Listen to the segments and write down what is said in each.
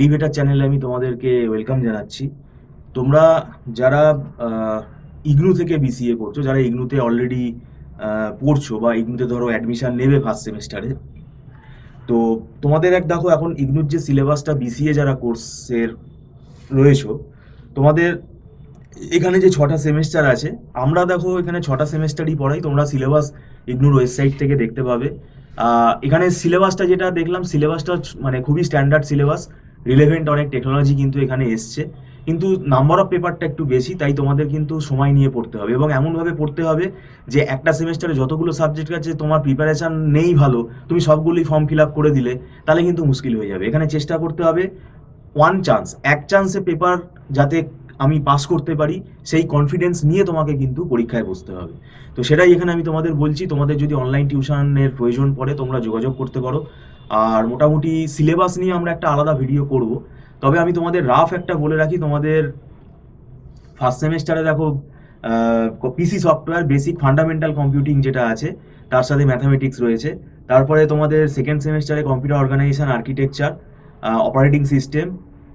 Elevator চ্যানেলে আমি তোমাদেরকে ওয়েলকাম জানাচ্ছি। তোমরা যারা ইগনু থেকে বিসিএ করছো, যারা ইগনুতে অলরেডি পড়ছো বা ইগনুতে ধরো অ্যাডমিশন নেবে ফার্স্ট সেমিস্টারে, তো তোমাদের দেখো এখন ইগনুর যে সিলেবাসটা বিসিএ যারা কোর্সের রয়েছো, তোমাদের এখানে যে 6টা সেমেস্টার আছে, আমরা দেখো এখানে 6টা সেমেস্টারই পড়াই। তোমরা সিলেবাস ইগনুর ওয়েবসাইট থেকে দেখতে পাবে। এখানে সিলেবাসটা যেটা দেখলাম, সিলেবাসটা মানে খুবই স্ট্যান্ডার্ড সিলেবাস, রিলেভেন্ট অনেক টেকনোলজি কিন্তু এখানে এসছে, কিন্তু নাম্বার অফ পেপারটা একটু বেশি, তাই তোমাদের কিন্তু সময় নিয়ে পড়তে হবে এবং এমনভাবে পড়তে হবে যে একটা সেমেস্টারে যতগুলো সাবজেক্ট আছে তোমার প্রিপারেশান নেই ভালো, তুমি সবগুলোই ফর্ম ফিল আপ করে দিলে তাহলে কিন্তু মুশকিল হয়ে যাবে। এখানে চেষ্টা করতে হবে এক চান্সে পেপার যাতে আমি পাস করতে পারি, সেই কনফিডেন্স নিয়ে তোমাকে কিন্তু পরীক্ষায় বসতে হবে। তো সেটাই এখানে আমি তোমাদের বলছি। তোমাদের যদি অনলাইন টিউশনের প্রয়োজন পড়ে তোমরা যোগাযোগ করতে পারো। আর মোটামুটি সিলেবাস নিয়ে আমরা একটা আলাদা ভিডিও করব। তবে আমি তোমাদের রাফ একটা বলে রাখি, তোমাদের ফার্স্ট সেমেস্টারে দেখো PC software basic fundamental computing যেটা আছে, তার সাথে ম্যাথামেটিক্স রয়েছে। তারপরে তোমাদের সেকেন্ড সেমেস্টারে computer organisation, architecture, operating system,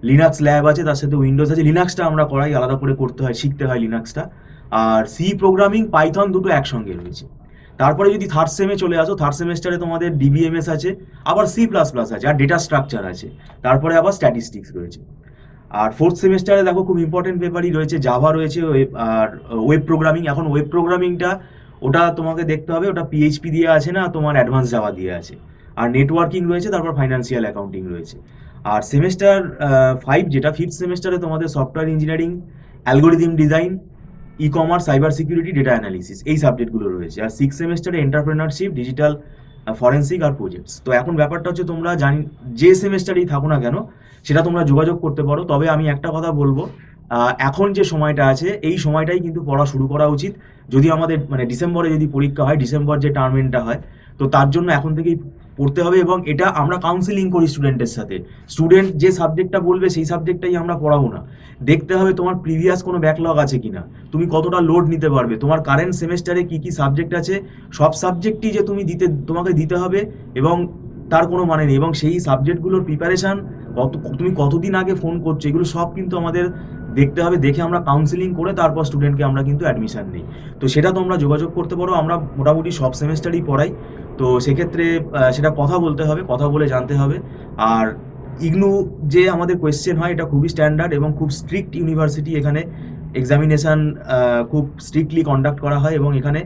Linux lab আছে, তার সাথে উইন্ডোজ আছে। লিনাক্সটা আমরা করাই, আলাদা করে করতে হয়, শিখতে হয় লিনাক্সটা। আর সি প্রোগ্রামিং, পাইথন দুটো একসঙ্গে রয়েছে। তারপরে যদি থার্ড সেমে চলে আসো, থার্ড সেমেস্টারে তোমাদের ডিবিএমএস আছে, আবার সি প্লাস প্লাস আছে, আর ডেটা স্ট্রাকচার আছে, তারপরে আবার স্ট্যাটিস্টিক্স রয়েছে। আর ফোর্থ সেমেস্টারে দেখো খুব ইম্পর্টেন্ট পেপারই রয়েছে, জাভা রয়েছে, আর ওয়েব প্রোগ্রামিং। এখন ওয়েব প্রোগ্রামিংটা ওটা তোমাকে দেখতে হবে, ওটা পিএইচপি দিয়ে আছে না তোমার অ্যাডভান্স জাভা দিয়ে আছে। আর নেটওয়ার্কিং রয়েছে, তারপর ফাইন্যান্সিয়াল অ্যাকাউন্টিং রয়েছে। আর সেমেস্টার 5 যেটা ফিফথ সেমেস্টারে তোমাদের software engineering, algorithm design, e commerce, cyber security, data analysis, এই সাবজেক্টগুলো রয়েছে। আর সিক্স সেমেস্টারে এন্টারপ্রেনারশিপ, ডিজিটাল ফরেন্সিক আর প্রজেক্টস। তো এখন ব্যাপারটা হচ্ছে তোমরা যে সেমেস্টারেই থাকো না কেন সেটা তোমরা যোগাযোগ করতে পারো। তবে আমি একটা কথা বলবো, এখন যে সময়টা আছে এই সময়টাই কিন্তু পড়া শুরু করা উচিত। যদি আমাদের মানে ডিসেম্বরে যদি পরীক্ষা হয়, ডিসেম্বর যে টার্মেনটা হয়, তো তার জন্য এখন থেকেই পড়তে হবে। এবং এটা আমরা কাউন্সিলিং করি স্টুডেন্টের সাথে। স্টুডেন্ট যে সাবজেক্টটা বলবে সেই সাবজেক্টটাই আমরা পড়াবো না। দেখতে হবে তোমার প্রিভিয়াস কোনো ব্যাকলগ আছে কিনা, তুমি কতটা লোড নিতে পারবে, তোমার কারেন্ট সেমেস্টারে কি কি সাবজেক্ট আছে, সব সাবজেক্টই যে তোমাকে দিতে হবে এবং তার কোনো মানে নেই। এবং সেই সাবজেক্টগুলোর প্রিপারেশান তুমি কতদিন আগে ফোন করছো, এগুলো সব কিন্তু আমাদের দেখতে হবে। দেখে আমরা কাউন্সিলিং করে তারপর স্টুডেন্টকে আমরা কিন্তু অ্যাডমিশান নিই। তো সেটা তোমরা যোগাযোগ করতে পারো। আমরা মোটামুটি সব সেমেস্টারই পড়াই। তো সেক্ষেত্রে সেটা কথা বলতে হবে, কথা বলে জানতে হবে। আর ইগনু যে আমাদের কোয়েশ্চেন হয়, এটা খুবই স্ট্যান্ডার্ড এবং খুব স্ট্রিক্ট ইউনিভার্সিটি। এখানে এক্সামিনেশান খুব স্ট্রিক্টলি কন্ডাক্ট করা হয় এবং এখানে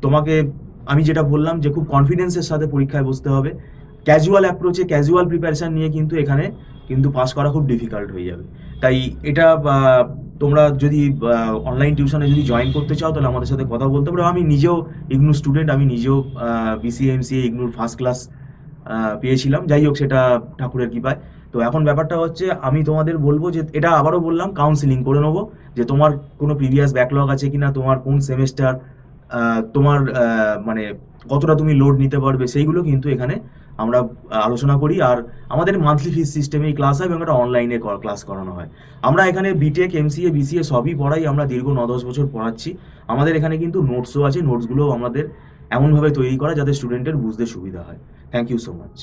তোমাকে আমি যেটা বললাম যে খুব কনফিডেন্সের সাথে পরীক্ষায় বসতে হবে। ক্যাজুয়াল অ্যাপ্রোচে, ক্যাজুয়াল প্রিপারেশান নিয়ে কিন্তু এখানে কিন্তু পাস করা খুব ডিফিকাল্ট হয়ে যাবে। তাই এটা তোমরা যদি অনলাইন টিউশনে যদি জয়েন করতে চাও তাহলে আমাদের সাথে কথা বলতে পারো। আমি নিজেও ইগনু স্টুডেন্ট, আমি নিজেও বিসিএমসিএ ইগনুর ফার্স্ট ক্লাস পেয়েছিলাম। যাই হোক, সেটা ঠাকুরের কৃপায়। তো এখন ব্যাপারটা হচ্ছে আমি তোমাদের বলবো যে এটা আবারও বললাম, কাউন্সিলিং করে নেবো যে তোমার কোনো প্রিভিয়াস ব্যাকলগ আছে কিনা, তোমার কোন সেমেস্টার, তোমার মানে কতটা তুমি লোড নিতে পারবে, সেইগুলো কিন্তু এখানে আমরা আলোচনা করি। আর আমাদের মান্থলি ফিস সিস্টেমেই ক্লাস হয় এবং এটা অনলাইনে ক্লাস করানো হয়। আমরা এখানে বিটেক, এমসিএ, বিসিএ সবই পড়াই। আমরা দীর্ঘ 9-10 বছর পড়াচ্ছি। আমাদের এখানে কিন্তু নোটসও আছে, নোটসগুলোও আমাদের এমনভাবে তৈরি করা যাতে স্টুডেন্টের বুঝতে সুবিধা হয়। Thank you so much.